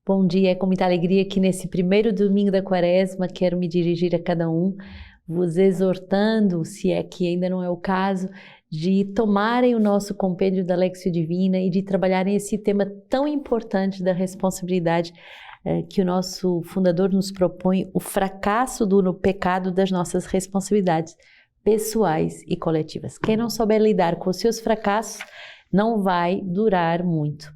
Bom dia, é com muita alegria que nesse primeiro domingo da Quaresma quero me dirigir a cada um, vos exortando, se é que ainda não é o caso, de tomarem o nosso compêndio da Léxio Divina e de trabalharem esse tema tão importante da responsabilidade que o nosso fundador nos propõe, o fracasso do pecado das nossas responsabilidades pessoais e coletivas. Quem não souber lidar com os seus fracassos não vai durar muito.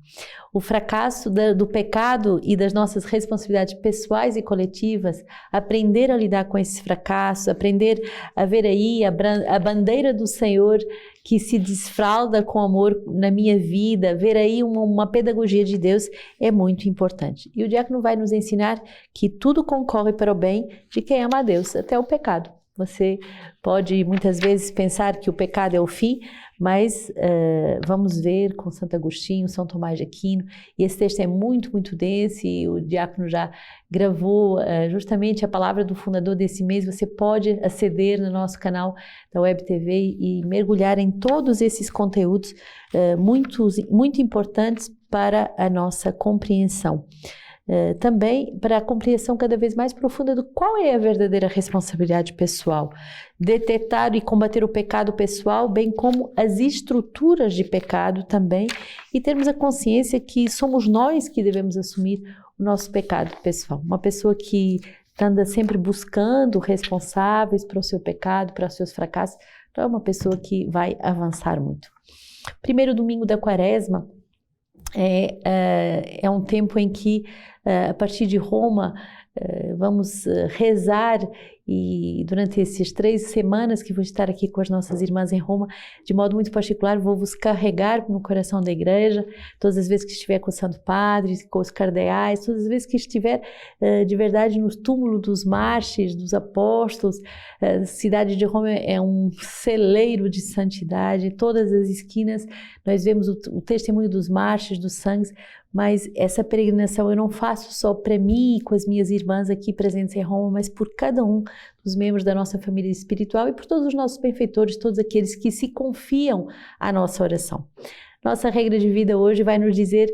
O fracasso do pecado e das nossas responsabilidades pessoais e coletivas, aprender a lidar com esse fracasso, aprender a ver aí a bandeira do Senhor que se desfralda com amor na minha vida, ver aí uma pedagogia de Deus é muito importante. E o diácono vai nos ensinar que tudo concorre para o bem de quem ama a Deus, até o pecado. Você pode muitas vezes pensar que o pecado é o fim, mas vamos ver com Santo Agostinho, São Tomás de Aquino, e esse texto é muito, muito denso, e o diácono já gravou justamente a palavra do fundador desse mês. Você pode aceder no nosso canal da Web TV e mergulhar em todos esses conteúdos muito importantes para a nossa compreensão. Também para a compreensão cada vez mais profunda do qual é a verdadeira responsabilidade pessoal, detectar e combater o pecado pessoal, bem como as estruturas de pecado também, e termos a consciência que somos nós que devemos assumir o nosso pecado pessoal. Uma pessoa que anda sempre buscando responsáveis para o seu pecado, para os seus fracassos, não é uma pessoa que vai avançar muito. Primeiro domingo da Quaresma é um tempo em que, a partir de Roma, vamos rezar, e durante essas 3 semanas que vou estar aqui com as nossas irmãs em Roma, de modo muito particular, vou vos carregar no coração da igreja, todas as vezes que estiver com o Santo Padre, com os cardeais, todas as vezes que estiver de verdade no túmulo dos mártires, dos apóstolos. A cidade de Roma é um celeiro de santidade, em todas as esquinas nós vemos o testemunho dos mártires, dos sangues, mas essa peregrinação eu não faço só para mim e com as minhas irmãs aqui presentes em Roma, mas por cada um dos membros da nossa família espiritual e por todos os nossos benfeitores, todos aqueles que se confiam à nossa oração. Nossa regra de vida hoje vai nos dizer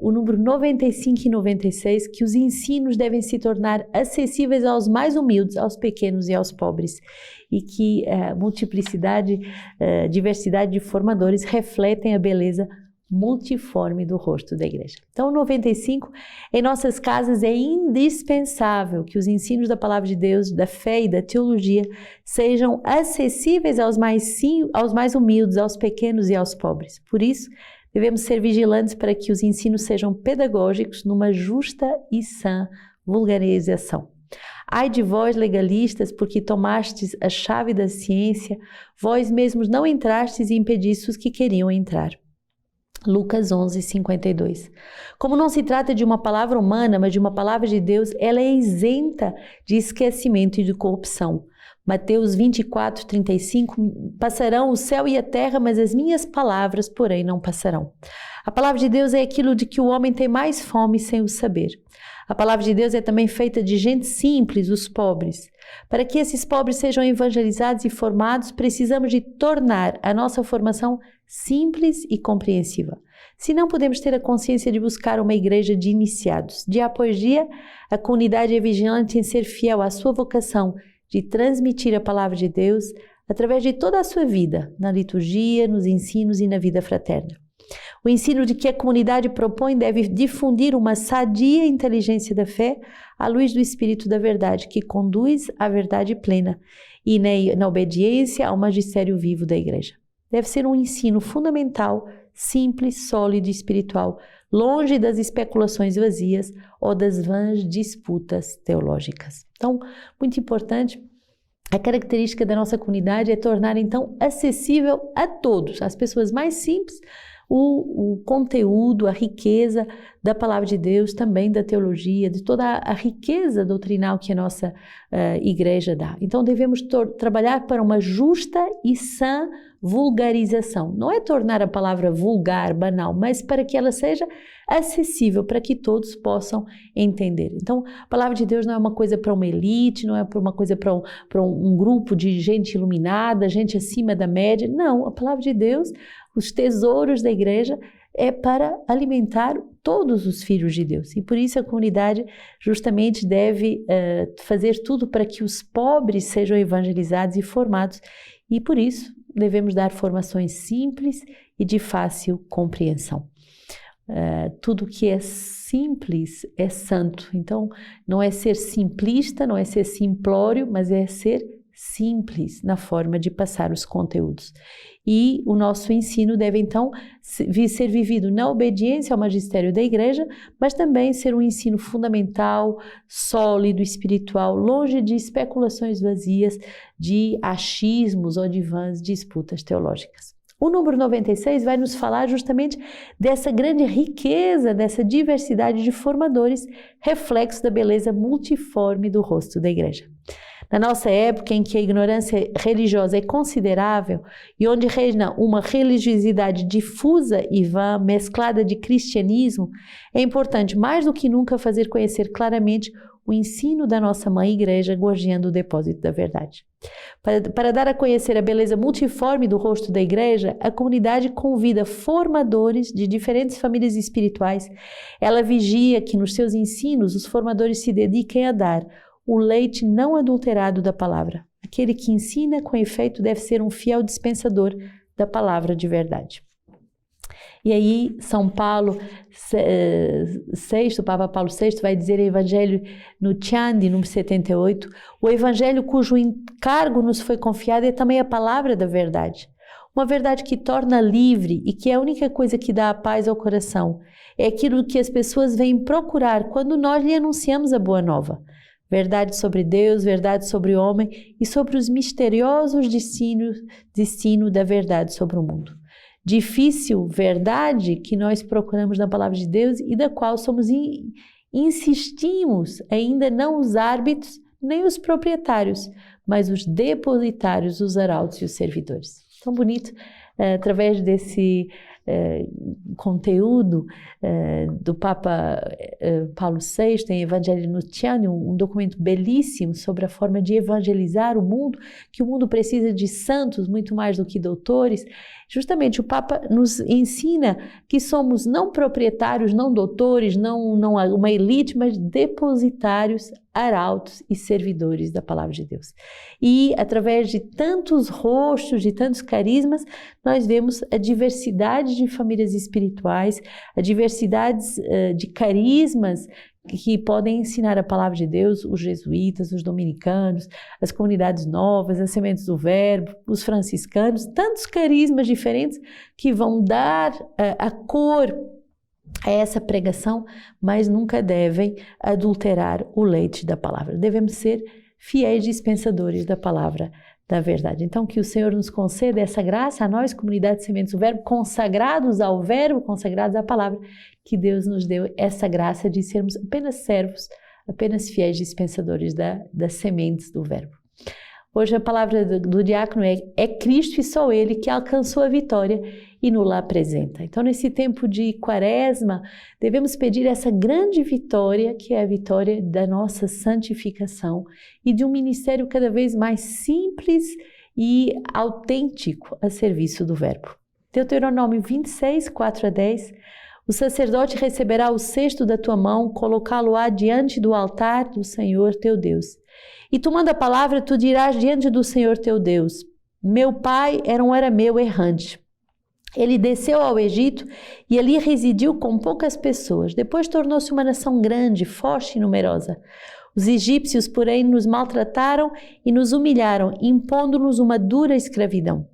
o número 95 e 96, que os ensinos devem se tornar acessíveis aos mais humildes, aos pequenos e aos pobres, e que a multiplicidade, diversidade de formadores refletem a beleza multiforme do rosto da igreja. Então, 95, em nossas casas é indispensável que os ensinos da palavra de Deus, da fé e da teologia sejam acessíveis aos mais humildes, aos pequenos e aos pobres. Por isso, devemos ser vigilantes para que os ensinos sejam pedagógicos numa justa e sã vulgarização. Ai de vós, legalistas, porque tomastes a chave da ciência, vós mesmos não entrastes e impedistes os que queriam entrar. Lucas 11, 52. Como não se trata de uma palavra humana, mas de uma palavra de Deus, ela é isenta de esquecimento e de corrupção. Mateus 24, 35, passarão o céu e a terra, mas as minhas palavras, porém, não passarão. A palavra de Deus é aquilo de que o homem tem mais fome sem o saber. A palavra de Deus é também feita de gente simples, os pobres. Para que esses pobres sejam evangelizados e formados, precisamos de tornar a nossa formação simples e compreensiva. Se não podemos ter a consciência de buscar uma igreja de iniciados. Dia após dia, a comunidade é vigilante em ser fiel à sua vocação de transmitir a palavra de Deus através de toda a sua vida, na liturgia, nos ensinos e na vida fraterna. O ensino de que a comunidade propõe deve difundir uma sadia inteligência da fé à luz do Espírito da verdade, que conduz à verdade plena e na obediência ao magistério vivo da igreja. Deve ser um ensino fundamental, simples, sólido e espiritual, longe das especulações vazias ou das vãs disputas teológicas. Então, muito importante, a característica da nossa comunidade é tornar, então, acessível a todos, às pessoas mais simples, o conteúdo, a riqueza da palavra de Deus, também da teologia, de toda a riqueza doutrinal que a nossa igreja dá. Então devemos trabalhar para uma justa e sã vulgarização. Não é tornar a palavra vulgar, banal, mas para que ela seja acessível, para que todos possam entender. Então, a palavra de Deus não é uma coisa para uma elite, não é uma coisa para um grupo de gente iluminada, gente acima da média. Não, a palavra de Deus, os tesouros da igreja, é para alimentar todos os filhos de Deus. E por isso a comunidade justamente deve fazer tudo para que os pobres sejam evangelizados e formados. E por isso devemos dar formações simples e de fácil compreensão. Tudo que é simples é santo. Então, não é ser simplista, não é ser simplório, mas é ser simples na forma de passar os conteúdos. E o nosso ensino deve, então, ser vivido na obediência ao magistério da igreja, mas também ser um ensino fundamental, sólido, espiritual, longe de especulações vazias, de achismos ou de vãs disputas teológicas. O número 96 vai nos falar justamente dessa grande riqueza, dessa diversidade de formadores, reflexo da beleza multiforme do rosto da igreja. Na nossa época, em que a ignorância religiosa é considerável e onde reina uma religiosidade difusa e vã, mesclada de cristianismo, é importante mais do que nunca fazer conhecer claramente o ensino da nossa mãe igreja, gorjeando o depósito da verdade. Para dar a conhecer a beleza multiforme do rosto da igreja, a comunidade convida formadores de diferentes famílias espirituais. Ela vigia que nos seus ensinos os formadores se dediquem a dar o leite não adulterado da palavra. Aquele que ensina com efeito deve ser um fiel dispensador da palavra de verdade. E aí, São Paulo VI, o Papa Paulo VI, vai dizer em Evangelho no Tiandi, número 78, o Evangelho cujo encargo nos foi confiado é também a palavra da verdade. Uma verdade que torna livre e que é a única coisa que dá a paz ao coração. É aquilo que as pessoas vêm procurar quando nós lhe anunciamos a boa nova. Verdade sobre Deus, verdade sobre o homem e sobre os misteriosos destinos da verdade sobre o mundo. Difícil verdade que nós procuramos na palavra de Deus e da qual insistimos ainda não os árbitros nem os proprietários, mas os depositários, os arautos e os servidores. Tão bonito, através desse conteúdo do Papa Paulo VI em Evangelho Nuntiani, um documento belíssimo sobre a forma de evangelizar o mundo, que o mundo precisa de santos muito mais do que doutores. Justamente o Papa nos ensina que somos não proprietários, não doutores, não uma elite, mas depositários, arautos e servidores da palavra de Deus. E através de tantos rostos, de tantos carismas, nós vemos a diversidade de famílias espirituais, a diversidade de carismas que podem ensinar a palavra de Deus, os jesuítas, os dominicanos, as comunidades novas, as sementes do verbo, os franciscanos, tantos carismas diferentes que vão dar a cor a essa pregação, mas nunca devem adulterar o leite da palavra. Devemos ser fiéis dispensadores da palavra da verdade. Então, que o Senhor nos conceda essa graça a nós, comunidade de sementes do verbo, consagrados ao verbo, consagrados à palavra, que Deus nos deu essa graça de sermos apenas servos, apenas fiéis dispensadores das sementes do verbo. Hoje a palavra do diácono é Cristo e só Ele que alcançou a vitória e nos lá apresenta. Então, nesse tempo de quaresma, devemos pedir essa grande vitória, que é a vitória da nossa santificação e de um ministério cada vez mais simples e autêntico a serviço do verbo. Deuteronômio 26, 4-10, o sacerdote receberá o cesto da tua mão, colocá-lo-á diante do altar do Senhor teu Deus. E tomando a palavra, tu dirás diante do Senhor teu Deus: meu pai era um arameu errante. Ele desceu ao Egito e ali residiu com poucas pessoas. Depois tornou-se uma nação grande, forte e numerosa. Os egípcios, porém, nos maltrataram e nos humilharam, impondo-nos uma dura escravidão.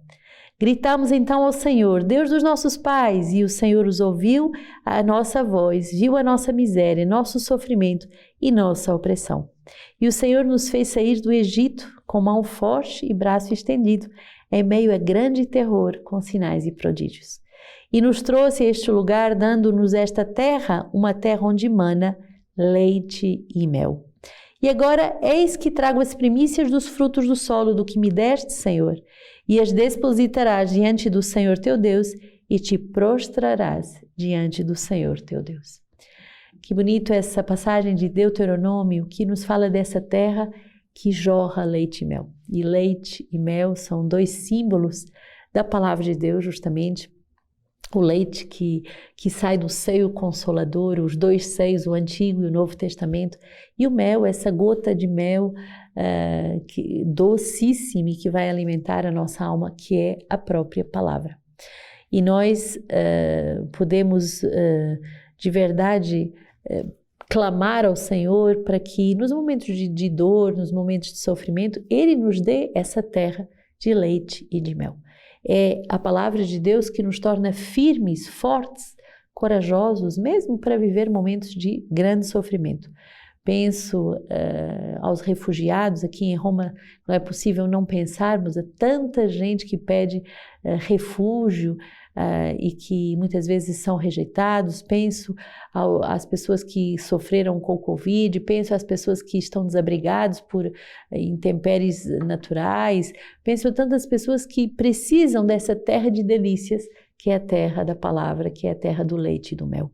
Gritamos então ao Senhor, Deus dos nossos pais, e o Senhor os ouviu a nossa voz, viu a nossa miséria, nosso sofrimento e nossa opressão. E o Senhor nos fez sair do Egito com mão forte e braço estendido, em meio a grande terror, com sinais e prodígios. E nos trouxe a este lugar, dando-nos esta terra, uma terra onde mana leite e mel. E agora, eis que trago as primícias dos frutos do solo do que me deste, Senhor, e as depositarás diante do Senhor teu Deus, e te prostrarás diante do Senhor teu Deus. Que bonito essa passagem de Deuteronômio, que nos fala dessa terra que jorra leite e mel. E leite e mel são dois símbolos da palavra de Deus, justamente, o leite que sai do seio consolador, os dois seios, o Antigo e o Novo Testamento, e o mel, essa gota de mel docíssima e que vai alimentar a nossa alma, que é a própria palavra. E nós podemos de verdade clamar ao Senhor para que nos momentos de dor, nos momentos de sofrimento, Ele nos dê essa terra de leite e de mel. É a palavra de Deus que nos torna firmes, fortes, corajosos, mesmo para viver momentos de grande sofrimento. Penso aos refugiados, aqui em Roma não é possível não pensarmos, há tanta gente que pede refúgio e que muitas vezes são rejeitados. Penso às pessoas que sofreram com o Covid, penso às pessoas que estão desabrigadas por intempéries naturais, penso a tantas pessoas que precisam dessa terra de delícias, que é a terra da palavra, que é a terra do leite e do mel.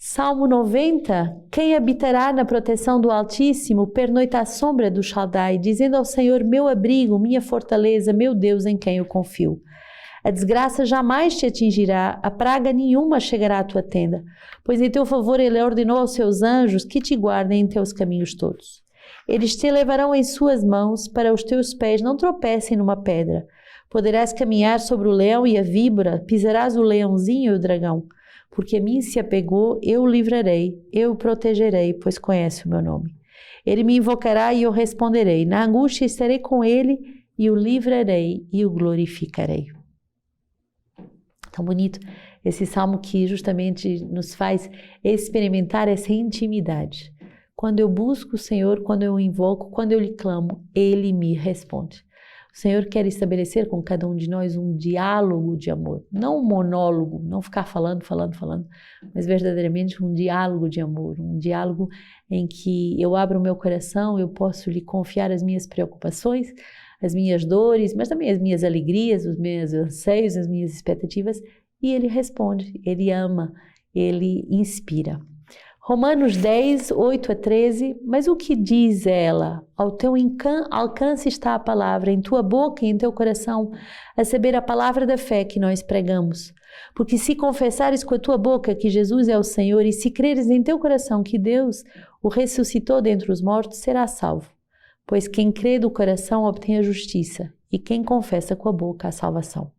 Salmo 90, quem habitará na proteção do Altíssimo, pernoita à sombra do Shaddai, dizendo ao Senhor, meu abrigo, minha fortaleza, meu Deus em quem eu confio. A desgraça jamais te atingirá, a praga nenhuma chegará à tua tenda, pois em teu favor ele ordenou aos seus anjos que te guardem em teus caminhos todos. Eles te levarão em suas mãos, para os teus pés não tropecem numa pedra. Poderás caminhar sobre o leão e a víbora, pisarás o leãozinho e o dragão. Porque a mim se apegou, eu o livrarei, eu o protegerei, pois conhece o meu nome. Ele me invocará e eu responderei. Na angústia estarei com ele e o livrarei e o glorificarei. Tão bonito esse salmo que justamente nos faz experimentar essa intimidade. Quando eu busco o Senhor, quando eu o invoco, quando eu lhe clamo, Ele me responde. O Senhor quer estabelecer com cada um de nós um diálogo de amor, não um monólogo, não ficar falando, mas verdadeiramente um diálogo de amor, um diálogo em que eu abro o meu coração, eu posso lhe confiar as minhas preocupações, as minhas dores, mas também as minhas alegrias, os meus anseios, as minhas expectativas, e Ele responde, Ele ama, Ele inspira. Romanos 10, 8 a 13, mas o que diz ela? Ao teu alcance está a palavra, em tua boca e em teu coração, a saber a palavra da fé que nós pregamos. Porque se confessares com a tua boca que Jesus é o Senhor e se creres em teu coração que Deus o ressuscitou dentre os mortos, serás salvo. Pois quem crê do coração obtém a justiça e quem confessa com a boca a salvação.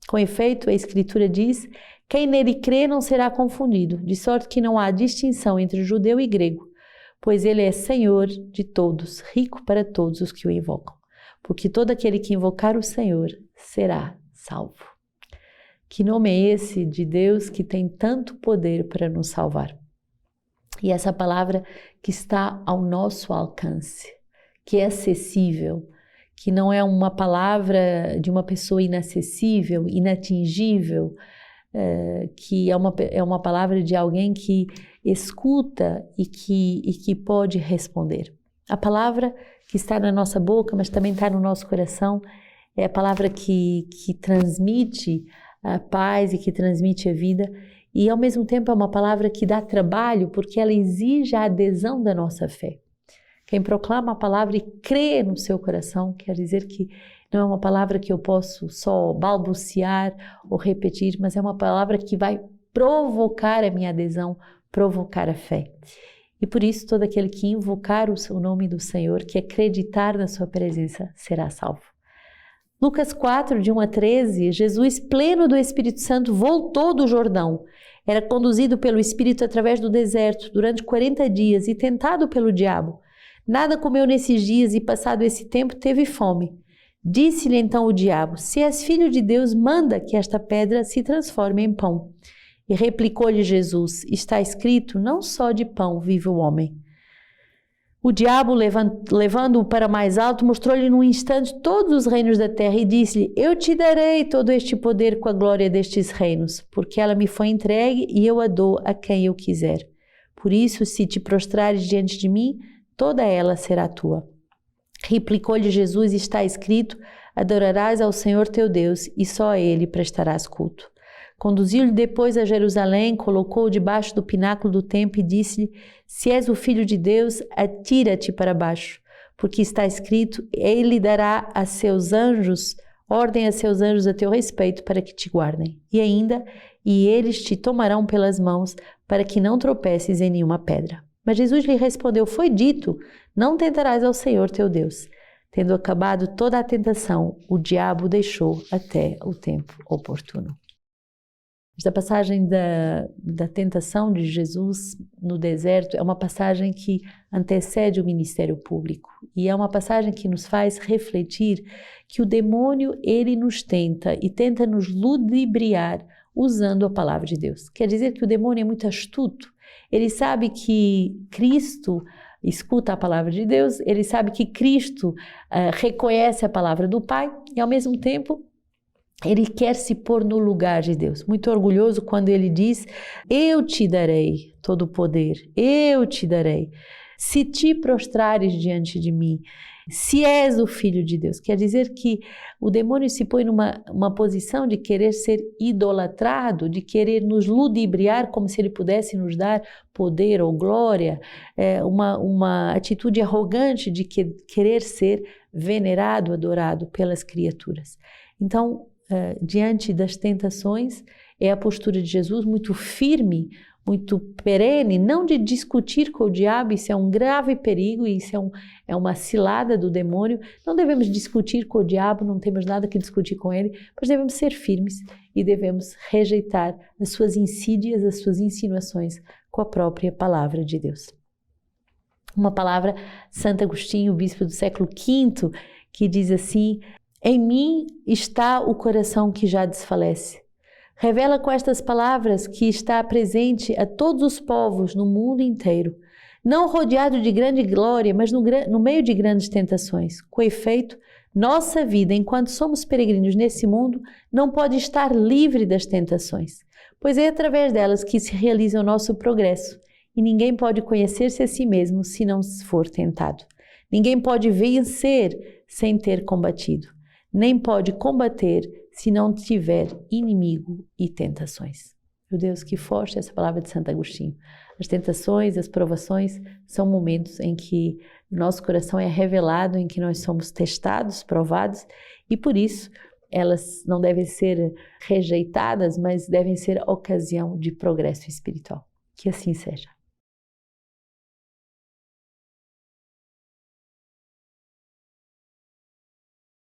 Com efeito, a Escritura diz, quem nele crê não será confundido, de sorte que não há distinção entre judeu e grego, pois ele é Senhor de todos, rico para todos os que o invocam. Porque todo aquele que invocar o Senhor será salvo. Que nome é esse de Deus que tem tanto poder para nos salvar? E essa palavra que está ao nosso alcance, que é acessível, que não é uma palavra de uma pessoa inacessível, inatingível, que é uma palavra de alguém que escuta e que pode responder. A palavra que está na nossa boca, mas também está no nosso coração, é a palavra que transmite a paz e que transmite a vida, e ao mesmo tempo é uma palavra que dá trabalho porque ela exige a adesão da nossa fé. Quem proclama a palavra e crê no seu coração, quer dizer que não é uma palavra que eu posso só balbuciar ou repetir, mas é uma palavra que vai provocar a minha adesão, provocar a fé. E por isso todo aquele que invocar o nome do Senhor, que acreditar na sua presença, será salvo. Lucas 4, de 1 a 13, Jesus, pleno do Espírito Santo, voltou do Jordão. Era conduzido pelo Espírito através do deserto durante 40 dias e tentado pelo diabo. Nada comeu nesses dias e, passado esse tempo, teve fome. Disse-lhe então o diabo, se és filho de Deus, manda que esta pedra se transforme em pão. E replicou-lhe Jesus, está escrito, não só de pão vive o homem. O diabo, levando-o para mais alto, mostrou-lhe num instante todos os reinos da terra e disse-lhe, eu te darei todo este poder com a glória destes reinos, porque ela me foi entregue e eu a dou a quem eu quiser. Por isso, se te prostrares diante de mim, toda ela será tua. Replicou-lhe Jesus, está escrito, adorarás ao Senhor teu Deus e só a Ele prestarás culto. Conduziu-lhe depois a Jerusalém, colocou-o debaixo do pináculo do templo e disse-lhe, se és o Filho de Deus, atira-te para baixo, porque está escrito, Ele dará a seus anjos ordem a seus anjos a teu respeito para que te guardem. E eles te tomarão pelas mãos para que não tropeces em nenhuma pedra. Mas Jesus lhe respondeu, foi dito, não tentarás ao Senhor teu Deus. Tendo acabado toda a tentação, o diabo o deixou até o tempo oportuno. Esta passagem da tentação de Jesus no deserto é uma passagem que antecede o ministério público. E é uma passagem que nos faz refletir que o demônio, ele nos tenta e tenta nos ludibriar usando a palavra de Deus. Quer dizer que o demônio é muito astuto. Ele sabe que Cristo escuta a palavra de Deus, ele sabe que Cristo reconhece a palavra do Pai e, ao mesmo tempo, ele quer se pôr no lugar de Deus. Muito orgulhoso quando ele diz, eu te darei todo o poder, eu te darei. Se te prostrares diante de mim, se és o Filho de Deus. Quer dizer que o demônio se põe numa posição de querer ser idolatrado, de querer nos ludibriar como se ele pudesse nos dar poder ou glória, uma atitude arrogante de querer ser venerado, adorado pelas criaturas. Então, diante das tentações, é a postura de Jesus muito firme, muito perene, não de discutir com o diabo, isso é um grave perigo, isso é uma cilada do demônio. Não devemos discutir com o diabo, não temos nada que discutir com ele, mas devemos ser firmes e devemos rejeitar as suas insídias, as suas insinuações com a própria palavra de Deus. Uma palavra, Santo Agostinho, bispo do século V, que diz assim, em mim está o coração que já desfalece. Revela com estas palavras que está presente a todos os povos no mundo inteiro, não rodeado de grande glória, mas no meio de grandes tentações. Com efeito, nossa vida, enquanto somos peregrinos nesse mundo, não pode estar livre das tentações, pois é através delas que se realiza o nosso progresso, e ninguém pode conhecer-se a si mesmo se não for tentado. Ninguém pode vencer sem ter combatido, nem pode combater se não tiver inimigo e tentações. Meu Deus, que forte essa palavra de Santo Agostinho. As tentações, as provações são momentos em que nosso coração é revelado, em que nós somos testados, provados, e por isso elas não devem ser rejeitadas, mas devem ser ocasião de progresso espiritual. Que assim seja.